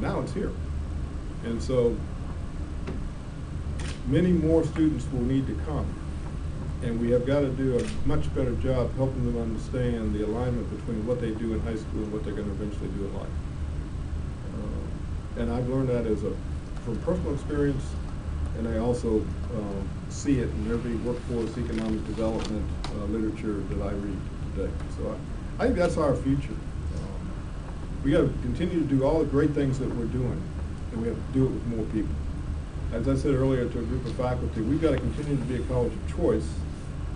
now it's here. And so many more students will need to come. And we have got to do a much better job helping them understand the alignment between what they do in high school and what they're going to eventually do in life. And I've learned that from personal experience, and I also see it in every workforce economic development literature that I read today. So I think that's our future. We got to continue to do all the great things that we're doing, and we have to do it with more people. As I said earlier to a group of faculty, we've got to continue to be a college of choice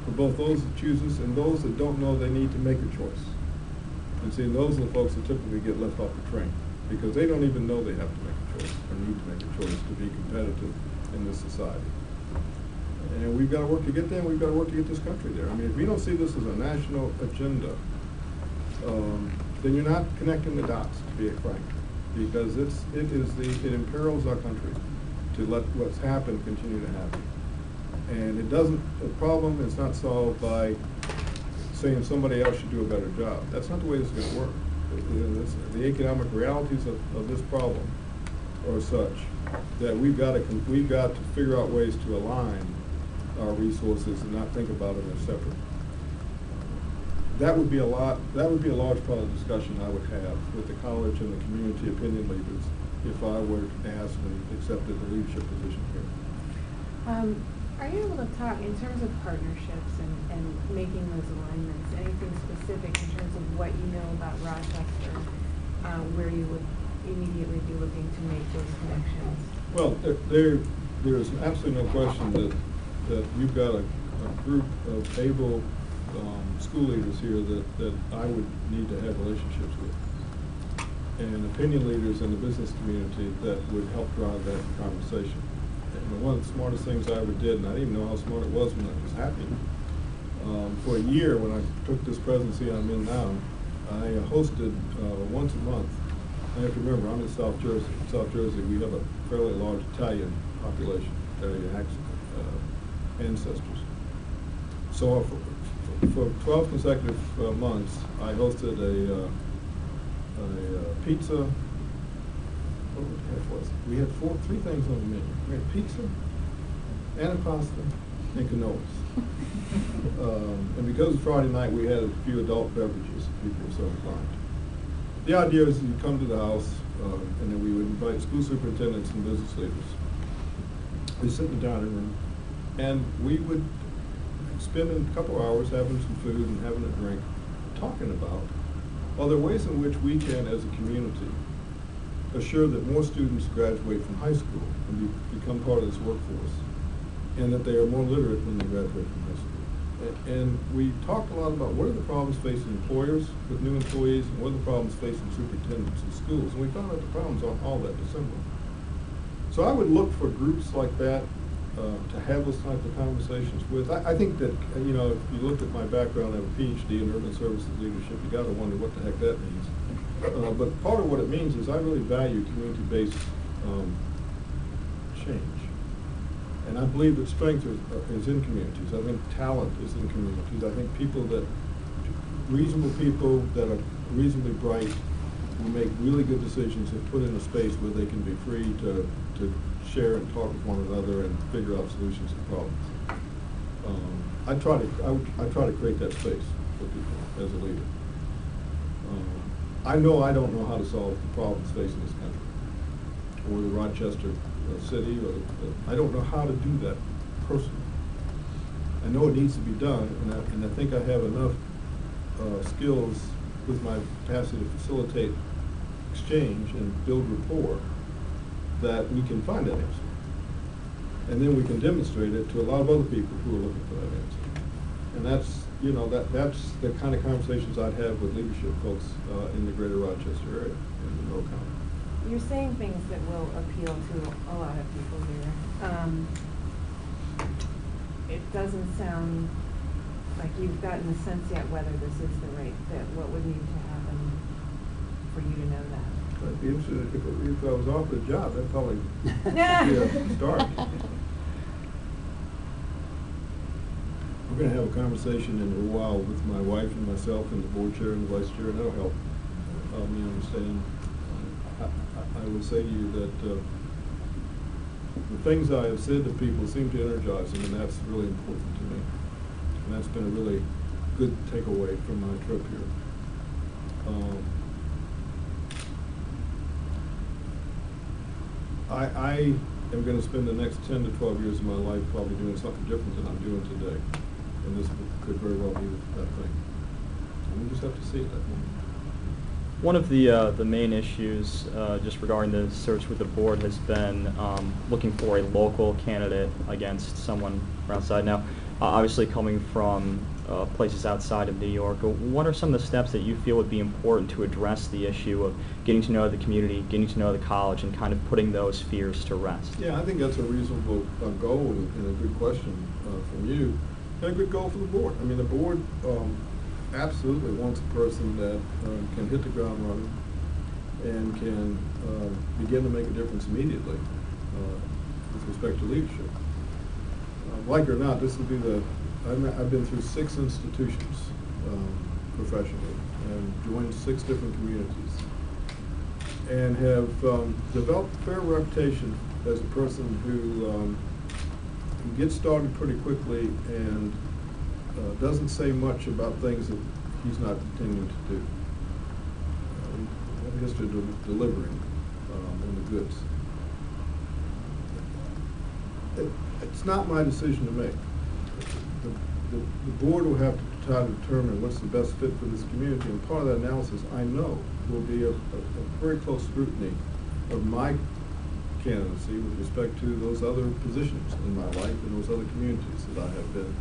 for both those that choose us and those that don't know they need to make a choice. And see, those are the folks that typically get left off the train because they don't even know they have to make a choice or need to make a choice to be competitive in this society. And we've got to work to get there, and we've got to work to get this country there. I mean, if we don't see this as a national agenda, then you're not connecting the dots, to be frank, because it imperils our country to let what's happened continue to happen. And the problem is not solved by saying somebody else should do a better job. That's not the way this is going to work. The economic realities of this problem are such that we've got to figure out ways to align our resources and not think about them as separate. That would be a large part of the discussion I would have with the college and the community opinion leaders if I were asked and accepted the leadership position here. Are you able to talk in terms of partnerships and making those alignments, anything specific in terms of what you know about Rochester, where you would immediately be looking to make those connections? Well, there's absolutely no question that you've got a group of able school leaders here that I would need to have relationships with, and opinion leaders in the business community that would help drive that conversation. And one of the smartest things I ever did, and I didn't even know how smart it was when it was happening, for a year when I took this presidency I'm in now, I hosted once a month. I have to remember, I'm in South Jersey. In South Jersey, we have a fairly large Italian population, Italian ancestors. So for 12 consecutive months, I hosted a pizza. We had three things on the menu. We had pizza, antipasta, and cannolis. And because it's Friday night, we had a few adult beverages if people were so inclined. The idea is you come to the house, and then we would invite school superintendents and business leaders. We sit in the dining room, and we would spend a couple hours having some food and having a drink, talking about, are there ways in which we can, as a community, assure that more students graduate from high school and become part of this workforce, and that they are more literate when they graduate from high school. And we talked a lot about what are the problems facing employers with new employees, and what are the problems facing superintendents in schools, and we found that the problems aren't all that dissimilar. So I would look for groups like that to have those types of conversations with. I think that, you know, if you looked at my background, I have a PhD in urban services leadership, you got to wonder what the heck that means. But part of what it means is I really value community-based change. And I believe that strength is in communities. I think talent is in communities. I think reasonable people that are reasonably bright will make really good decisions and put in a space where they can be free to share and talk with one another and figure out solutions to problems. I try to create that space for people as a leader. I know I don't know how to solve the problems facing this country, or the Rochester city, I don't know how to do that personally. I know it needs to be done, and I think I have enough skills with my capacity to facilitate exchange and build rapport that we can find that answer. And then we can demonstrate it to a lot of other people who are looking for that answer. And that's, you know, that's the kind of conversations I'd have with leadership folks in the greater Rochester area, in Monroe County. You're saying things that will appeal to a lot of people here. It doesn't sound like you've gotten a sense yet whether this is the right fit. What would need to happen for you to know that? I'd be interested if I was offered a job, that'd probably be a start. We're going to have a conversation in a while with my wife and myself and the board chair and the vice chair, and that'll help me understand. I would say to you that the things I have said to people seem to energize them, and that's really important to me. And that's been a really good takeaway from my trip here. I am going to spend the next 10 to 12 years of my life probably doing something different than I'm doing today. And this could very well be that thing. And we just have to see it that moment. One of the main issues just regarding the search with the board has been looking for a local candidate against someone from outside. Now, obviously coming from places outside of New York, what are some of the steps that you feel would be important to address the issue of getting to know the community, getting to know the college, and kind of putting those fears to rest? Yeah, I think that's a reasonable goal and a good question from you, and a good goal for the board. I mean, the board absolutely wants a person that can hit the ground running and can begin to make a difference immediately with respect to leadership. Like it or not, this will be I've been through 6 institutions professionally and joined 6 different communities and have developed a fair reputation as a person who gets started pretty quickly and doesn't say much about things that he's not intending to do. We have a history of delivering on the goods. It's not my decision to make. The board will have to try to determine what's the best fit for this community, and part of that analysis, I know, will be a very close scrutiny of my candidacy with respect to those other positions in my life and those other communities that I have been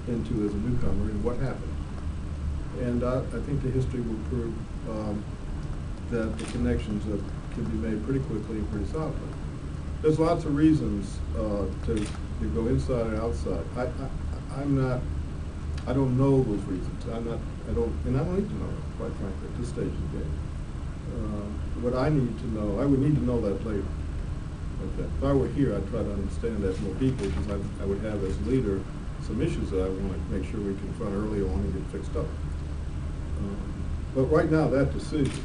into as a newcomer and what happened. And I think the history will prove that the connections can be made pretty quickly and pretty solidly. There's lots of reasons to go inside and outside. I don't know those reasons. I don't need to know them, quite frankly, at this stage of the game. What I need to know, I would need to know that later. Okay. If I were here, I'd try to understand that more deeply, because I would have as leader some issues that I want to make sure we confront early on and get fixed up. But right now, that decision,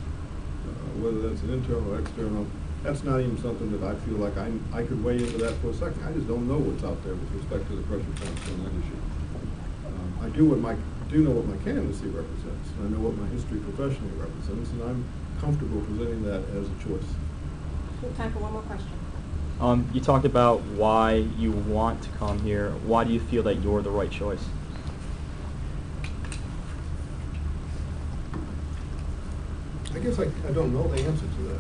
whether that's an internal or external, that's not even something that I feel like I could weigh into that for a second. I just don't know what's out there with respect to the pressure points on that issue. I do know what my candidacy represents, and I know what my history professionally represents, and I'm comfortable presenting that as a choice. We have time for one more question. You talked about why you want to come here. Why do you feel that you're the right choice? I guess I don't know the answer to that.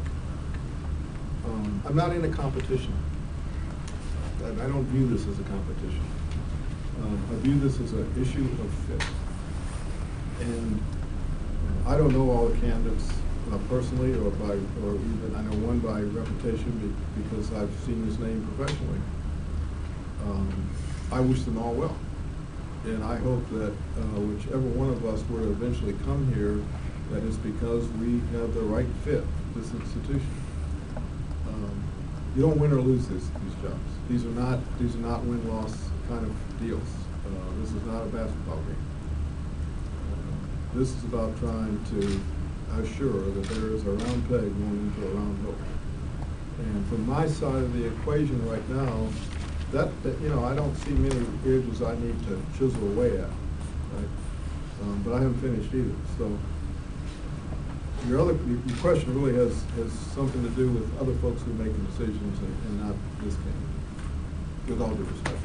I'm not in a competition. I don't view this as a competition. I view this as an issue of fit. And I don't know all the candidates personally, or even I know one by reputation because I've seen his name professionally. I wish them all well, and I hope that whichever one of us were to eventually come here, that is because we have the right fit for this institution. You don't win or lose these jobs. These are not win-loss kind of deals. This is not a basketball game. This is about trying to assure that there is a round peg going into a round hole. And from my side of the equation right now, that I don't see many edges I need to chisel away at. Right? But I haven't finished either. So your question really has something to do with other folks who are making decisions and not this candidate, with all due respect.